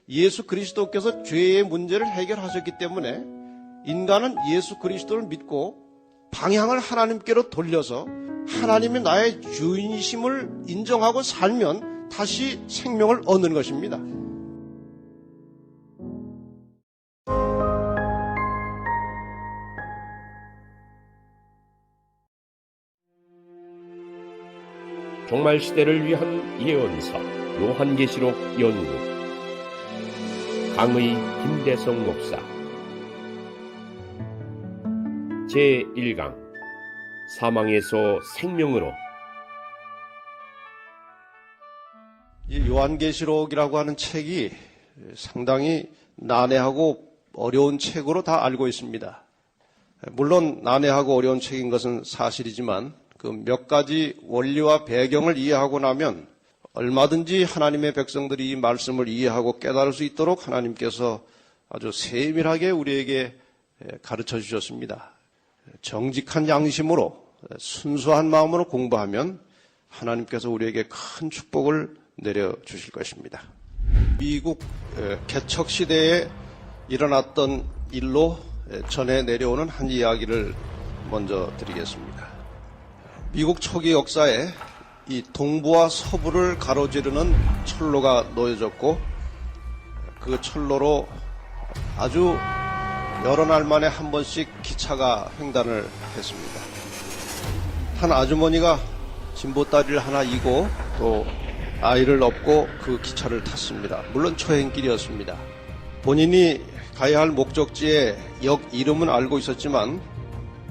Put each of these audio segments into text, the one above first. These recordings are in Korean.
예수 그리스도께서 죄의 문제를 해결하셨기 때문에 인간은 예수 그리스도를 믿고 방향을 하나님께로 돌려서 하나님이 나의 주인이심을 인정하고 살면 다시 생명을 얻는 것입니다. 종말 시대를 위한 예언서 요한계시록 연구 강의 김대성 목사 제1강 사망에서 생명으로. 이 요한계시록이라고 하는 책이 상당히 난해하고 어려운 책으로 다 알고 있습니다. 물론 난해하고 어려운 책인 것은 사실이지만 그 몇 가지 원리와 배경을 이해하고 나면 얼마든지 하나님의 백성들이 이 말씀을 이해하고 깨달을 수 있도록 하나님께서 아주 세밀하게 우리에게 가르쳐 주셨습니다. 정직한 양심으로 순수한 마음으로 공부하면 하나님께서 우리에게 큰 축복을 내려주실 것입니다. 미국 개척 시대에 일어났던 일로 전해 내려오는 한 이야기를 먼저 드리겠습니다. 미국 초기 역사에 이 동부와 서부를 가로지르는 철로가 놓여졌고 그 철로로 아주 여러 날 만에 한 번씩 기차가 횡단을 했습니다. 한 아주머니가 진보다리를 하나 이고 또 아이를 업고 그 기차를 탔습니다. 물론 초행길이었습니다. 본인이 가야 할 목적지의 역 이름은 알고 있었지만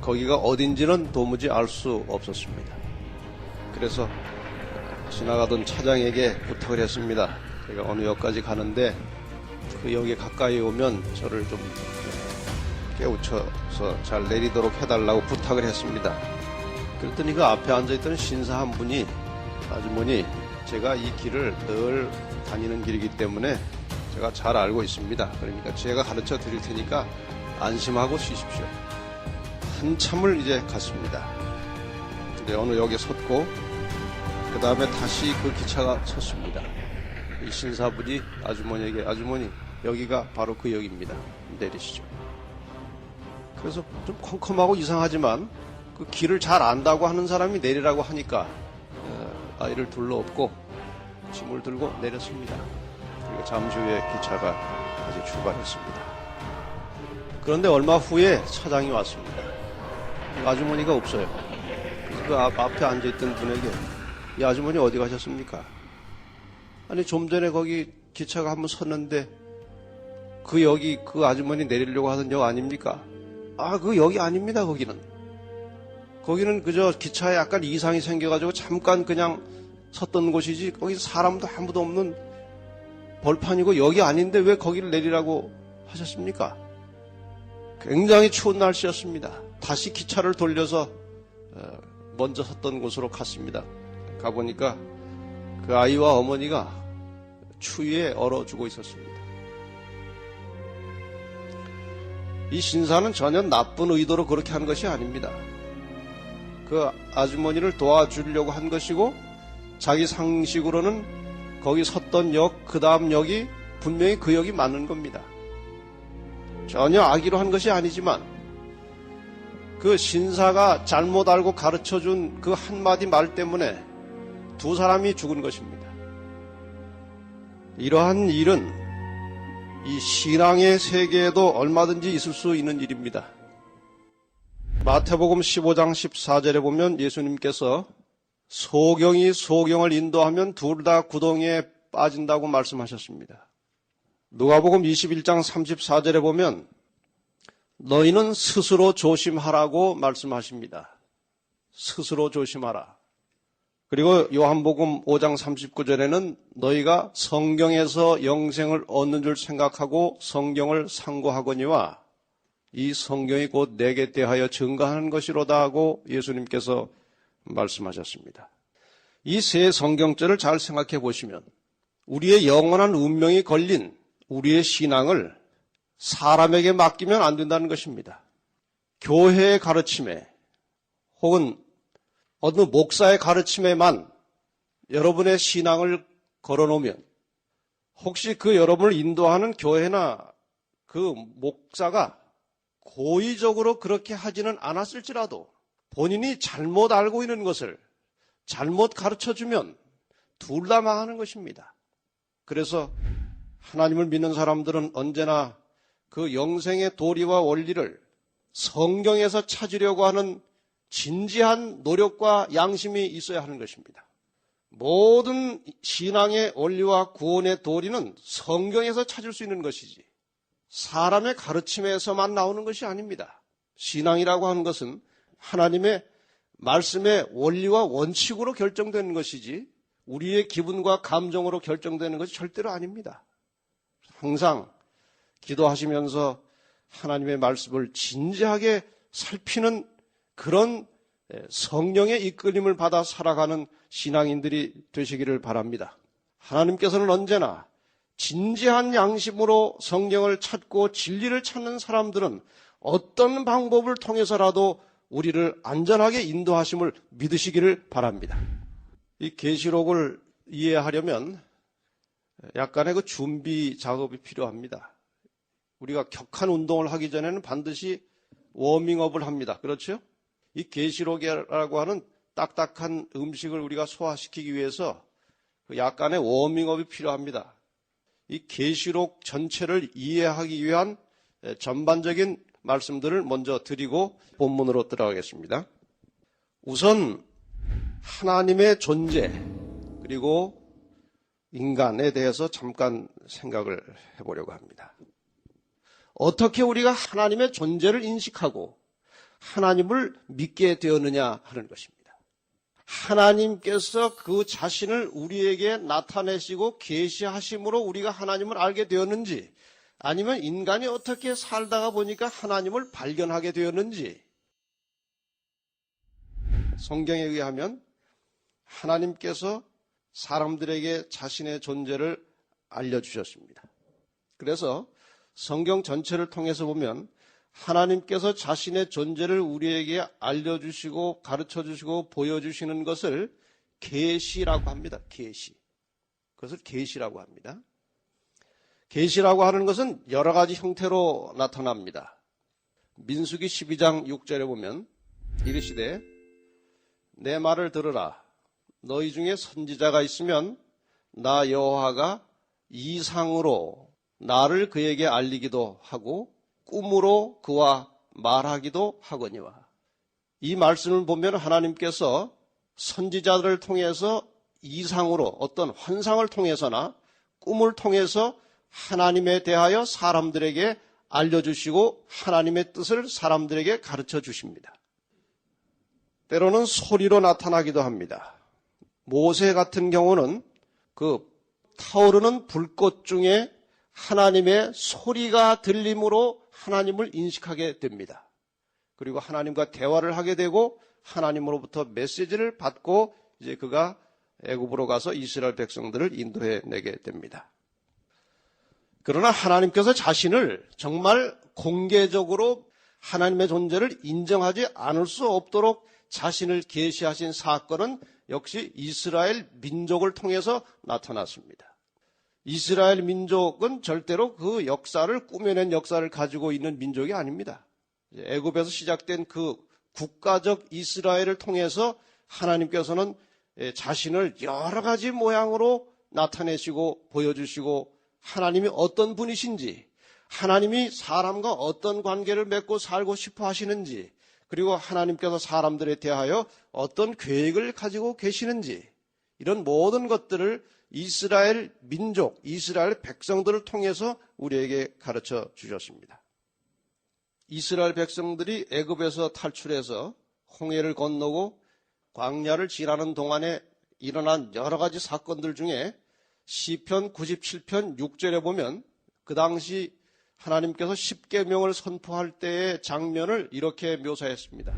거기가 어딘지는 도무지 알 수 없었습니다. 그래서 지나가던 차장에게 부탁을 했습니다. 제가 어느 역까지 가는데 그 역에 가까이 오면 저를 좀 깨우쳐서 잘 내리도록 해달라고 부탁을 했습니다. 그랬더니 그 앞에 앉아있던 신사 한 분이 아주머니 제가 이 길을 늘 다니는 길이기 때문에 제가 잘 알고 있습니다. 그러니까 제가 가르쳐 드릴 테니까 안심하고 쉬십시오. 한참을 이제 갔습니다. 근데 어느 역에 섰고 그 다음에 다시 그 기차가 섰습니다. 이 신사분이 아주머니에게 아주머니 여기가 바로 그 역입니다. 내리시죠. 그래서 좀 컴컴하고 이상하지만 그 길을 잘 안다고 하는 사람이 내리라고 하니까 아이를 둘러엎고 짐을 들고 내렸습니다. 그리고 잠시 후에 기차가 다시 출발했습니다. 그런데 얼마 후에 차장이 왔습니다. 아주머니가 없어요. 그래서 그 앞에 앉아있던 분에게 이 아주머니 어디 가셨습니까? 아니 좀 전에 거기 기차가 한번 섰는데 그 역이 그 아주머니 내리려고 하던 역 아닙니까? 아, 그 역이 아닙니다. 거기는 그저 기차에 약간 이상이 생겨가지고 잠깐 그냥 섰던 곳이지 거기 사람도 아무도 없는 벌판이고 역이 아닌데 왜 거기를 내리라고 하셨습니까? 굉장히 추운 날씨였습니다. 다시 기차를 돌려서 먼저 섰던 곳으로 갔습니다. 가보니까 그 아이와 어머니가 추위에 얼어 죽어 있었습니다. 이 신사는 전혀 나쁜 의도로 그렇게 한 것이 아닙니다. 그 아주머니를 도와주려고 한 것이고 자기 상식으로는 거기 섰던 역, 그 다음 역이 분명히 그 역이 맞는 겁니다. 전혀 악의로 한 것이 아니지만 그 신사가 잘못 알고 가르쳐준 그 한마디 말 때문에 두 사람이 죽은 것입니다. 이러한 일은 이 신앙의 세계에도 얼마든지 있을 수 있는 일입니다. 마태복음 15장 14절에 보면 예수님께서 소경이 소경을 인도하면 둘 다 구덩이에 빠진다고 말씀하셨습니다. 누가복음 21장 34절에 보면 너희는 스스로 조심하라고 말씀하십니다. 스스로 조심하라. 그리고 요한복음 5장 39절에는 너희가 성경에서 영생을 얻는 줄 생각하고 성경을 상고하거니와 이 성경이 곧 내게 대하여 증거하는 것이로다 하고 예수님께서 말씀하셨습니다. 이 세 성경절을 잘 생각해 보시면 우리의 영원한 운명이 걸린 우리의 신앙을 사람에게 맡기면 안 된다는 것입니다. 교회의 가르침에 혹은 어느 목사의 가르침에만 여러분의 신앙을 걸어놓으면 혹시 그 여러분을 인도하는 교회나 그 목사가 고의적으로 그렇게 하지는 않았을지라도 본인이 잘못 알고 있는 것을 잘못 가르쳐주면 둘 다 망하는 것입니다. 그래서 하나님을 믿는 사람들은 언제나 그 영생의 도리와 원리를 성경에서 찾으려고 하는 진지한 노력과 양심이 있어야 하는 것입니다. 모든 신앙의 원리와 구원의 도리는 성경에서 찾을 수 있는 것이지 사람의 가르침에서만 나오는 것이 아닙니다. 신앙이라고 하는 것은 하나님의 말씀의 원리와 원칙으로 결정되는 것이지 우리의 기분과 감정으로 결정되는 것이 절대로 아닙니다. 항상 기도하시면서 하나님의 말씀을 진지하게 살피는 그런 성령의 이끌림을 받아 살아가는 신앙인들이 되시기를 바랍니다. 하나님께서는 언제나 진지한 양심으로 성경을 찾고 진리를 찾는 사람들은 어떤 방법을 통해서라도 우리를 안전하게 인도하심을 믿으시기를 바랍니다. 이 계시록을 이해하려면 약간의 그 준비 작업이 필요합니다. 우리가 격한 운동을 하기 전에는 반드시 워밍업을 합니다. 그렇죠? 이 계시록이라고 하는 딱딱한 음식을 우리가 소화시키기 위해서 약간의 워밍업이 필요합니다. 이 계시록 전체를 이해하기 위한 전반적인 말씀들을 먼저 드리고 본문으로 들어가겠습니다. 우선 하나님의 존재 그리고 인간에 대해서 잠깐 생각을 해보려고 합니다. 어떻게 우리가 하나님의 존재를 인식하고 하나님을 믿게 되었느냐 하는 것입니다. 하나님께서 그 자신을 우리에게 나타내시고 계시하심으로 우리가 하나님을 알게 되었는지 아니면 인간이 어떻게 살다가 보니까 하나님을 발견하게 되었는지 성경에 의하면 하나님께서 사람들에게 자신의 존재를 알려주셨습니다. 그래서 성경 전체를 통해서 보면 하나님께서 자신의 존재를 우리에게 알려주시고 가르쳐주시고 보여주시는 것을 계시라고 합니다. 계시. 그것을 계시라고 합니다. 계시라고 하는 것은 여러 가지 형태로 나타납니다. 민수기 12장 6절에 보면 이르시되 내 말을 들으라. 너희 중에 선지자가 있으면 나 여호와가 이상으로 나를 그에게 알리기도 하고 꿈으로 그와 말하기도 하거니와. 이 말씀을 보면 하나님께서 선지자들을 통해서 이상으로 어떤 환상을 통해서나 꿈을 통해서 하나님에 대하여 사람들에게 알려주시고 하나님의 뜻을 사람들에게 가르쳐 주십니다. 때로는 소리로 나타나기도 합니다. 모세 같은 경우는 그 타오르는 불꽃 중에 하나님의 소리가 들림으로 하나님을 인식하게 됩니다. 그리고 하나님과 대화를 하게 되고 하나님으로부터 메시지를 받고 이제 그가 애굽으로 가서 이스라엘 백성들을 인도해 내게 됩니다. 그러나 하나님께서 자신을 정말 공개적으로 하나님의 존재를 인정하지 않을 수 없도록 자신을 계시하신 사건은 역시 이스라엘 민족을 통해서 나타났습니다. 이스라엘 민족은 절대로 그 역사를 꾸며낸 역사를 가지고 있는 민족이 아닙니다. 애굽에서 시작된 그 국가적 이스라엘을 통해서 하나님께서는 자신을 여러 가지 모양으로 나타내시고 보여주시고 하나님이 어떤 분이신지, 하나님이 사람과 어떤 관계를 맺고 살고 싶어 하시는지, 그리고 하나님께서 사람들에 대하여 어떤 계획을 가지고 계시는지, 이런 모든 것들을 이스라엘 민족, 이스라엘 백성들을 통해서 우리에게 가르쳐 주셨습니다. 이스라엘 백성들이 애굽에서 탈출해서 홍해를 건너고 광야를 지나는 동안에 일어난 여러 가지 사건들 중에 시편 97편 6절에 보면 그 당시 하나님께서 십계명을 선포할 때의 장면을 이렇게 묘사했습니다.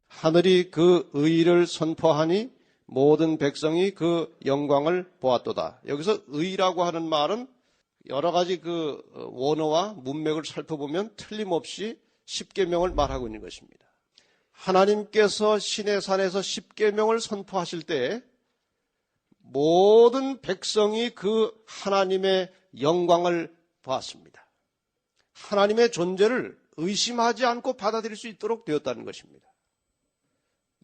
하늘이 그 의를 선포하니 모든 백성이 그 영광을 보았도다. 여기서 의라고 하는 말은 여러 가지 그 원어와 문맥을 살펴보면 틀림없이 십계명을 말하고 있는 것입니다. 하나님께서 시내산에서 십계명을 선포하실 때 모든 백성이 그 하나님의 영광을 보았습니다. 하나님의 존재를 의심하지 않고 받아들일 수 있도록 되었다는 것입니다.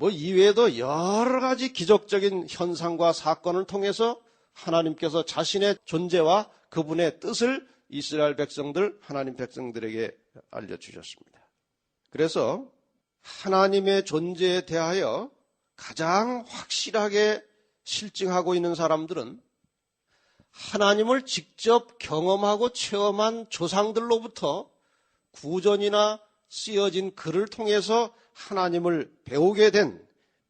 이외에도 여러 가지 기적적인 현상과 사건을 통해서 하나님께서 자신의 존재와 그분의 뜻을 이스라엘 백성들, 하나님 백성들에게 알려주셨습니다. 그래서 하나님의 존재에 대하여 가장 확실하게 실증하고 있는 사람들은 하나님을 직접 경험하고 체험한 조상들로부터 구전이나 쓰여진 글을 통해서 하나님을 배우게 된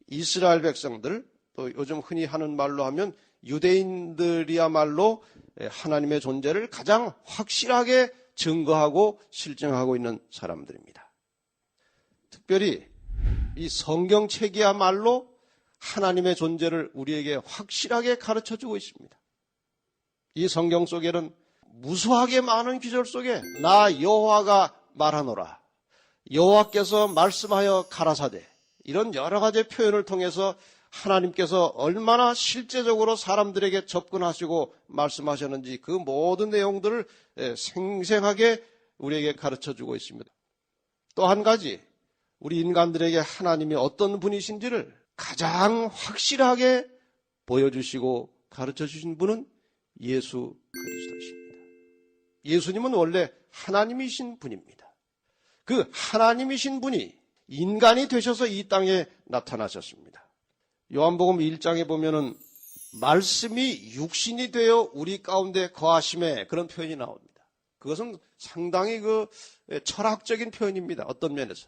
이스라엘 백성들, 또 요즘 흔히 하는 말로 하면 유대인들이야말로 하나님의 존재를 가장 확실하게 증거하고 실증하고 있는 사람들입니다. 특별히 이 성경책이야말로 하나님의 존재를 우리에게 확실하게 가르쳐주고 있습니다. 이 성경 속에는 무수하게 많은 기절 속에 나 여호와가 말하노라, 여호와께서 말씀하여 가라사대, 이런 여러 가지 표현을 통해서 하나님께서 얼마나 실제적으로 사람들에게 접근하시고 말씀하셨는지 그 모든 내용들을 생생하게 우리에게 가르쳐주고 있습니다. 또 한 가지, 우리 인간들에게 하나님이 어떤 분이신지를 가장 확실하게 보여주시고 가르쳐주신 분은 예수 그리스도이십니다. 예수님은 원래 하나님이신 분입니다. 그 하나님이신 분이 인간이 되셔서 이 땅에 나타나셨습니다. 요한복음 1장에 보면은 말씀이 육신이 되어 우리 가운데 거하심에, 그런 표현이 나옵니다. 그것은 상당히 철학적인 표현입니다. 어떤 면에서.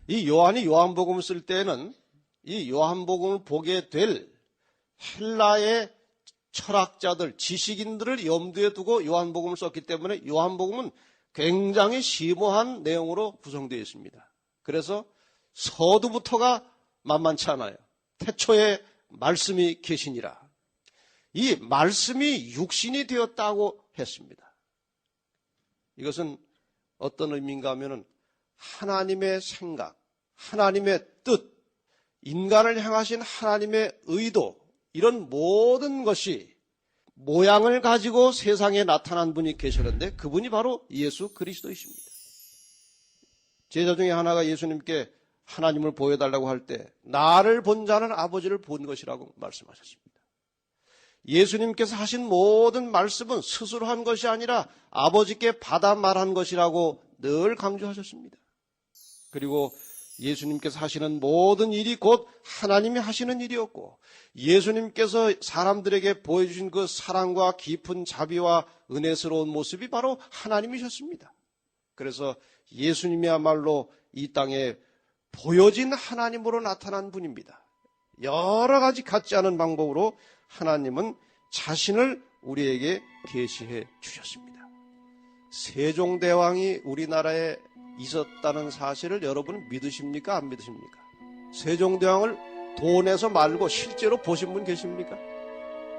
이 요한이 요한복음을 쓸 때에는 이 요한복음을 보게 될 헬라의 철학자들, 지식인들을 염두에 두고 요한복음을 썼기 때문에 요한복음은 굉장히 심오한 내용으로 구성되어 있습니다. 그래서 서두부터가 만만치 않아요. 태초에 말씀이 계시니라. 이 말씀이 육신이 되었다고 했습니다. 이것은 어떤 의미인가 하면은 하나님의 생각, 하나님의 뜻, 인간을 향하신 하나님의 의도, 이런 모든 것이 모양을 가지고 세상에 나타난 분이 계시는데 그분이 바로 예수 그리스도이십니다. 제자 중에 하나가 예수님께 하나님을 보여달라고 할 때 나를 본 자는 아버지를 본 것이라고 말씀하셨습니다. 예수님께서 하신 모든 말씀은 스스로 한 것이 아니라 아버지께 받아 말한 것이라고 늘 강조하셨습니다. 그리고 예수님께서 하시는 모든 일이 곧 하나님이 하시는 일이었고, 예수님께서 사람들에게 보여주신 그 사랑과 깊은 자비와 은혜스러운 모습이 바로 하나님이셨습니다. 그래서 예수님이야말로 이 땅에 보여진 하나님으로 나타난 분입니다. 여러 가지 같지 않은 방법으로 하나님은 자신을 우리에게 계시해 주셨습니다. 세종대왕이 우리나라에 있었다는 사실을 여러분 믿으십니까? 안 믿으십니까? 세종대왕을 돈에서 말고 실제로 보신 분 계십니까?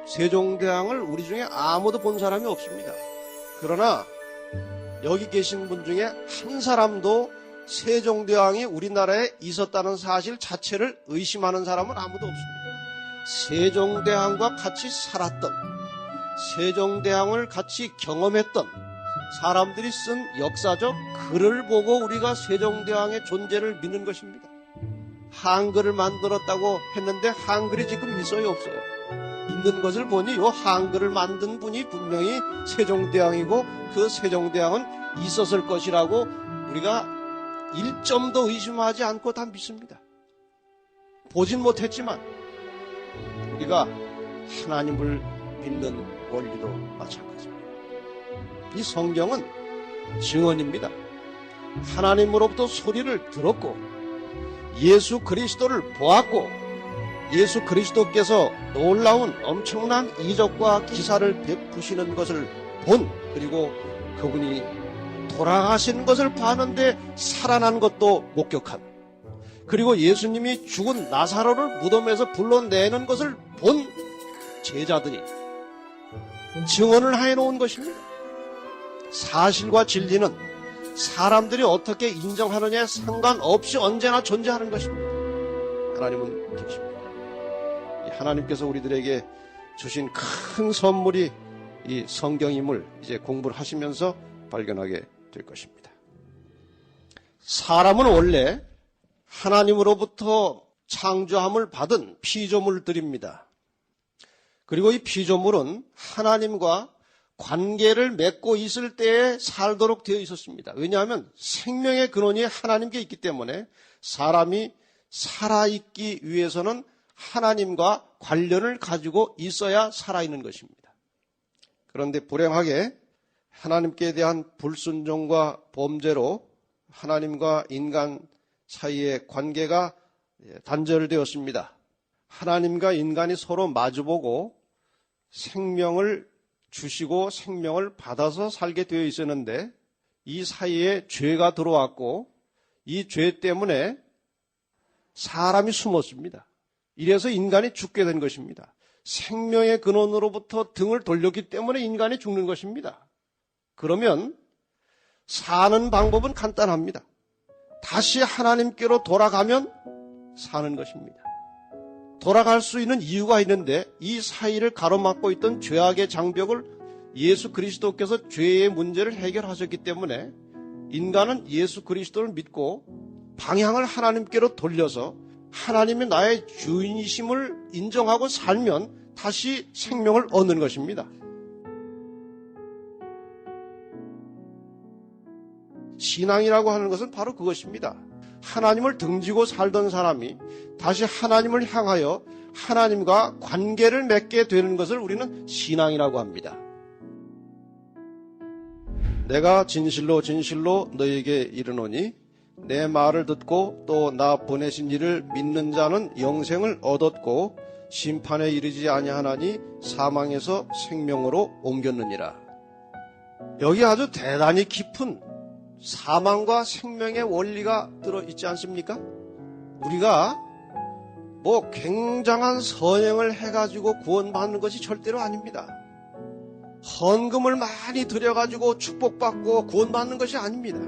세종대왕을 우리 중에 아무도 본 사람이 없습니다. 그러나 여기 계신 분 중에 한 사람도 세종대왕이 우리나라에 있었다는 사실 자체를 의심하는 사람은 아무도 없습니다. 세종대왕과 같이 살았던, 세종대왕을 같이 경험했던 사람들이 쓴 역사적 글을 보고 우리가 세종대왕의 존재를 믿는 것입니다. 한글을 만들었다고 했는데 한글이 지금 있어요, 없어요? 있는 것을 보니 이 한글을 만든 분이 분명히 세종대왕이고 그 세종대왕은 있었을 것이라고 우리가 1점도 의심하지 않고 다 믿습니다. 보진 못했지만 우리가 하나님을 믿는 원리도 마찬가지입니다. 이 성경은 증언입니다. 하나님으로부터 소리를 들었고 예수 그리스도를 보았고 예수 그리스도께서 놀라운 엄청난 이적과 기사를 베푸시는 것을 본, 그리고 그분이 돌아가신 것을 봤는데 살아난 것도 목격한, 그리고 예수님이 죽은 나사로를 무덤에서 불러내는 것을 본 제자들이 증언을 해놓은 것입니다. 사실과 진리는 사람들이 어떻게 인정하느냐에 상관없이 언제나 존재하는 것입니다. 하나님은 계십니다. 하나님께서 우리들에게 주신 큰 선물이 이 성경임을 이제 공부를 하시면서 발견하게 될 것입니다. 사람은 원래 하나님으로부터 창조함을 받은 피조물들입니다. 그리고 이 피조물은 하나님과 관계를 맺고 있을 때에 살도록 되어 있었습니다. 왜냐하면 생명의 근원이 하나님께 있기 때문에 사람이 살아있기 위해서는 하나님과 관련을 가지고 있어야 살아있는 것입니다. 그런데 불행하게 하나님께 대한 불순종과 범죄로 하나님과 인간 사이의 관계가 단절되었습니다. 하나님과 인간이 서로 마주보고 생명을 주시고 생명을 받아서 살게 되어 있었는데 이 사이에 죄가 들어왔고 이 죄 때문에 사람이 숨었습니다. 이래서 인간이 죽게 된 것입니다. 생명의 근원으로부터 등을 돌렸기 때문에 인간이 죽는 것입니다. 그러면 사는 방법은 간단합니다. 다시 하나님께로 돌아가면 사는 것입니다. 돌아갈 수 있는 이유가 있는데 이 사이를 가로막고 있던 죄악의 장벽을 예수 그리스도께서 죄의 문제를 해결하셨기 때문에 인간은 예수 그리스도를 믿고 방향을 하나님께로 돌려서 하나님이 나의 주인이심을 인정하고 살면 다시 생명을 얻는 것입니다. 신앙이라고 하는 것은 바로 그것입니다. 하나님을 등지고 살던 사람이 다시 하나님을 향하여 하나님과 관계를 맺게 되는 것을 우리는 신앙이라고 합니다. 내가 진실로 진실로 너희에게 이르노니 내 말을 듣고 또 나 보내신 이를 믿는 자는 영생을 얻었고 심판에 이르지 아니하나니 사망에서 생명으로 옮겼느니라. 여기 아주 대단히 깊은 사망과 생명의 원리가 들어있지 않습니까? 우리가 뭐 굉장한 선행을 해가지고 구원받는 것이 절대로 아닙니다. 헌금을 많이 들여가지고 축복받고 구원받는 것이 아닙니다.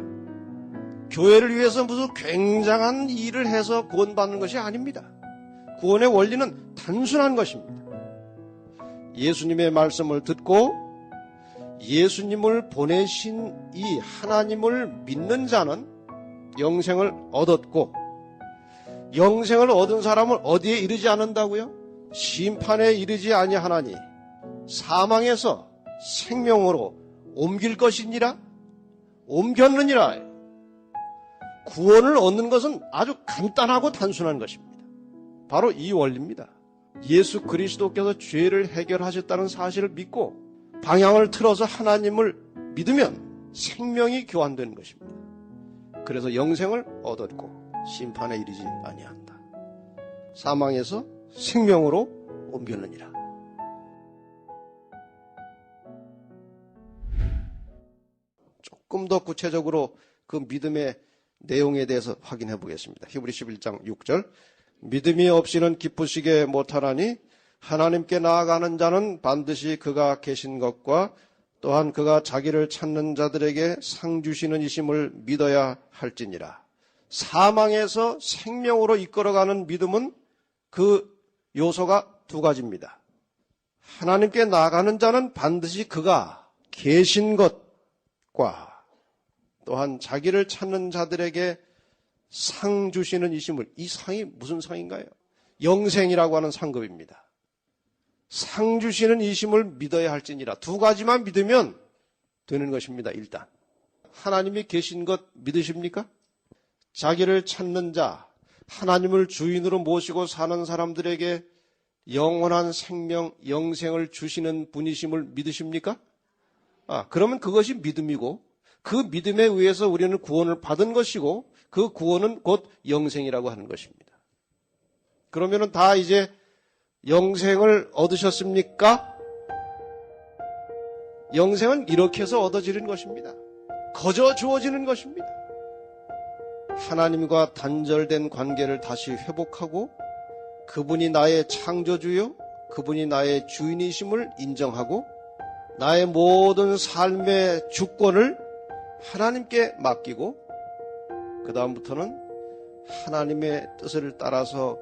교회를 위해서 무슨 굉장한 일을 해서 구원받는 것이 아닙니다. 구원의 원리는 단순한 것입니다. 예수님의 말씀을 듣고 예수님을 보내신 이 하나님을 믿는 자는 영생을 얻었고 영생을 얻은 사람은 어디에 이르지 않는다고요? 심판에 이르지 아니하나니 사망에서 생명으로 옮길 것이니라. 옮겼느니라. 구원을 얻는 것은 아주 간단하고 단순한 것입니다. 바로 이 원리입니다. 예수 그리스도께서 죄를 해결하셨다는 사실을 믿고 방향을 틀어서 하나님을 믿으면 생명이 교환되는 것입니다. 그래서 영생을 얻었고 심판에 이르지 아니한다. 사망에서 생명으로 옮겼느니라. 조금 더 구체적으로 그 믿음의 내용에 대해서 확인해 보겠습니다. 히브리 11장 6절 믿음이 없이는 기쁘시게 못하나니 하나님께 나아가는 자는 반드시 그가 계신 것과 또한 그가 자기를 찾는 자들에게 상 주시는 이심을 믿어야 할지니라. 사망에서 생명으로 이끌어가는 믿음은 그 요소가 두 가지입니다. 하나님께 나아가는 자는 반드시 그가 계신 것과 또한 자기를 찾는 자들에게 상 주시는 이심을, 이 상이 무슨 상인가요? 영생이라고 하는 상급입니다. 상 주시는 이심을 믿어야 할지니라. 두 가지만 믿으면 되는 것입니다. 일단 하나님이 계신 것 믿으십니까? 자기를 찾는 자, 하나님을 주인으로 모시고 사는 사람들에게 영원한 생명, 영생을 주시는 분이심을 믿으십니까? 그러면 그것이 믿음이고 그 믿음에 의해서 우리는 구원을 받은 것이고 그 구원은 곧 영생이라고 하는 것입니다. 그러면은 다 이제 영생을 얻으셨습니까? 영생은 이렇게 해서 얻어지는 것입니다. 거저 주어지는 것입니다. 하나님과 단절된 관계를 다시 회복하고 그분이 나의 창조주요, 그분이 나의 주인이심을 인정하고 나의 모든 삶의 주권을 하나님께 맡기고 그 다음부터는 하나님의 뜻을 따라서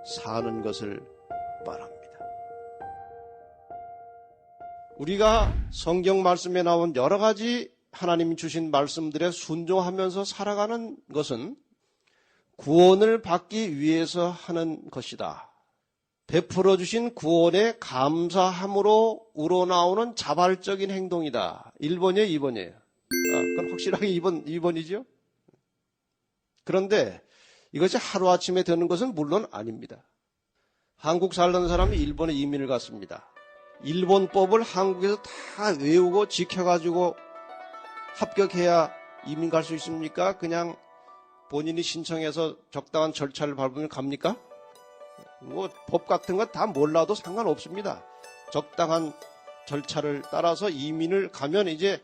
사는 것을 바랍니다. 우리가 성경 말씀에 나온 여러 가지 하나님이 주신 말씀들에 순종하면서 살아가는 것은 구원을 받기 위해서 하는 것이다. 베풀어 주신 구원에 감사함으로 우러나오는 자발적인 행동이다. 1번이에요, 2번이에요? 그건 확실하게 2번이죠? 그런데 이것이 하루아침에 되는 것은 물론 아닙니다. 한국 살던 사람이 일본에 이민을 갔습니다. 일본법을 한국에서 다 외우고 지켜가지고 합격해야 이민 갈 수 있습니까? 그냥 본인이 신청해서 적당한 절차를 밟으면 갑니까? 뭐 법 같은 거 다 몰라도 상관없습니다. 적당한 절차를 따라서 이민을 가면 이제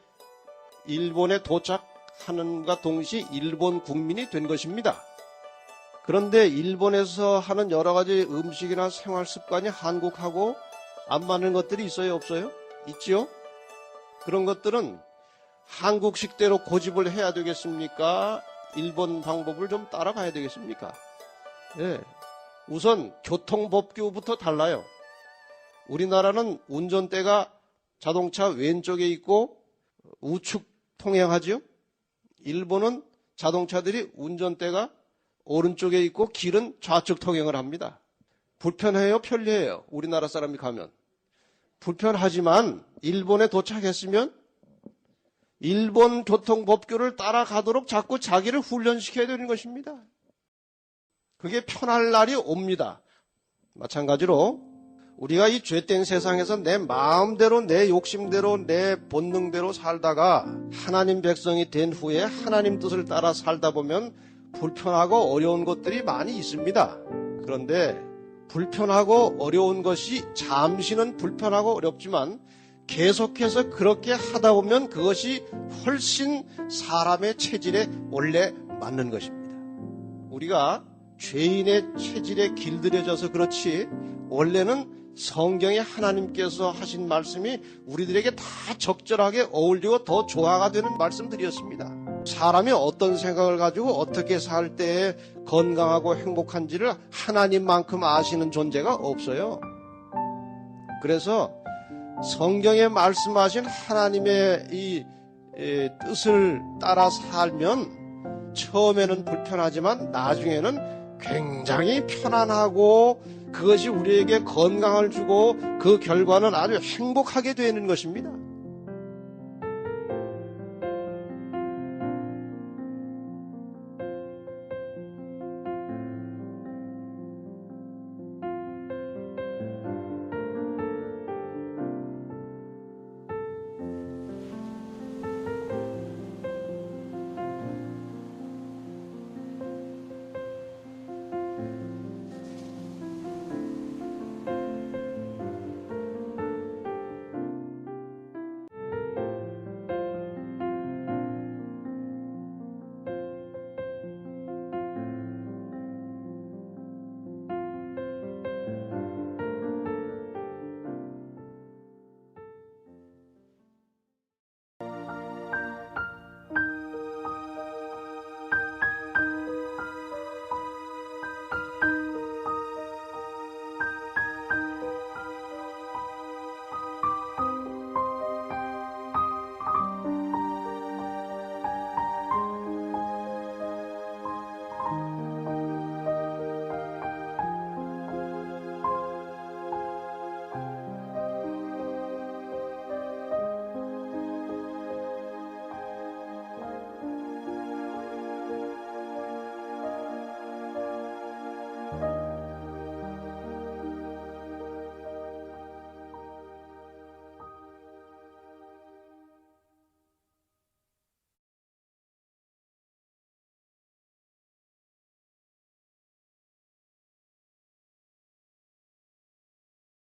일본에 도착하는과 동시에 일본 국민이 된 것입니다. 그런데 일본에서 하는 여러 가지 음식이나 생활 습관이 한국하고 안 맞는 것들이 있어요, 없어요? 있지요? 그런 것들은 한국식대로 고집을 해야 되겠습니까? 일본 방법을 좀 따라가야 되겠습니까? 예. 우선 교통법규부터 달라요. 우리나라는 운전대가 자동차 왼쪽에 있고 우측 통행하지요? 일본은 자동차들이 운전대가 오른쪽에 있고 길은 좌측 통행을 합니다. 불편해요? 편리해요? 우리나라 사람이 가면. 불편하지만 일본에 도착했으면 일본 교통법규를 따라가도록 자꾸 자기를 훈련시켜야 되는 것입니다. 그게 편할 날이 옵니다. 마찬가지로 우리가 이 죄된 세상에서 내 마음대로, 내 욕심대로, 내 본능대로 살다가 하나님 백성이 된 후에 하나님 뜻을 따라 살다 보면 불편하고 어려운 것들이 많이 있습니다. 그런데 불편하고 어려운 것이 잠시는 불편하고 어렵지만 계속해서 그렇게 하다 보면 그것이 훨씬 사람의 체질에 원래 맞는 것입니다. 우리가 죄인의 체질에 길들여져서 그렇지 원래는 성경에 하나님께서 하신 말씀이 우리들에게 다 적절하게 어울리고 더 조화가 되는 말씀들이었습니다. 사람이 어떤 생각을 가지고 어떻게 살 때에 건강하고 행복한지를 하나님만큼 아시는 존재가 없어요. 그래서 성경에 말씀하신 하나님의 이 뜻을 따라 살면 처음에는 불편하지만 나중에는 굉장히 편안하고 그것이 우리에게 건강을 주고 그 결과는 아주 행복하게 되는 것입니다.